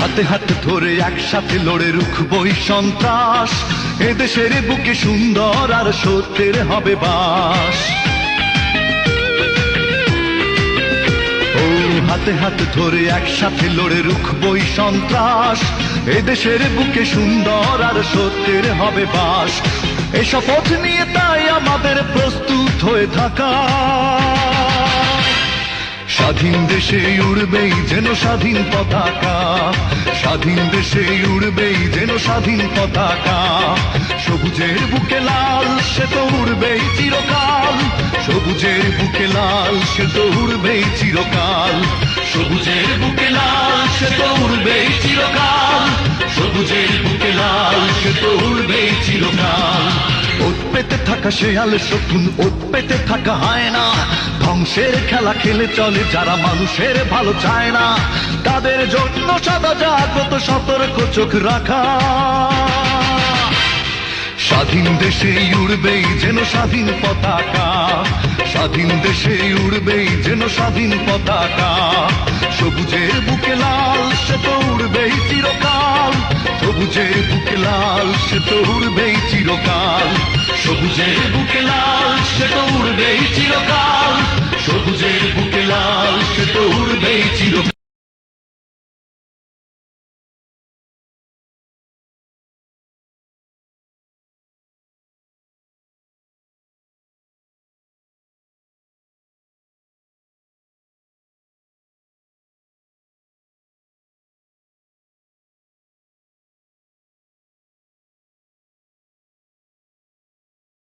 হাতে হাতে ধরে একসাথে লড়ে রুখবই সন্ত্রাস, এদেশের বুকে সুন্দর আর সত্যের হবে বাস। ও হাতে হাতে ধরে একসাথে লড়ে রুখবই সন্ত্রাস, এদেশের বুকে সুন্দর আর সত্যের হবে বাস। এই শপথ নিয়ে তাই আমাদের প্রস্তুত হয়ে থাকা, স্বাধীন দেশে উড়বেই যেন স্বাধীন পতাকা, স্বাধীন দেশে উড়বেই যেন স্বাধীন পতাকা। সবুজের বুকে লাল সে তো উড়বেই চিরকাল, সবুজের বুকে লাল সে তো উড়বেই চিরকাল, সবুজের বুকে লাল সে তো উড়বেই চিরকাল, সবুজের বুকে লাল সে তো উড়বেই চিরকাল। ওত পেতে থাকা শেয়াল শকুন, ওত পেতে থাকা হয় না, ধ্বংসের খেলা খেলে চলে যারা মানুষের ভালো চায় না, তাদের জন্য সদা জাগ্রত সতর্ক চোখ রাখা। স্বাধীন দেশে উড়বেই যেন স্বাধীন পতাকা, স্বাধীন দেশে উড়বেই যেন স্বাধীন পতাকা। সবুজের বুকে লাল সে তো উড়বেই চিরকাল, সবুজের বুকে লাল সে তো উড়বেই চিরকাল, সবুজের বুকে লাল সে তো উড়বেই চিরকাল, সবুজ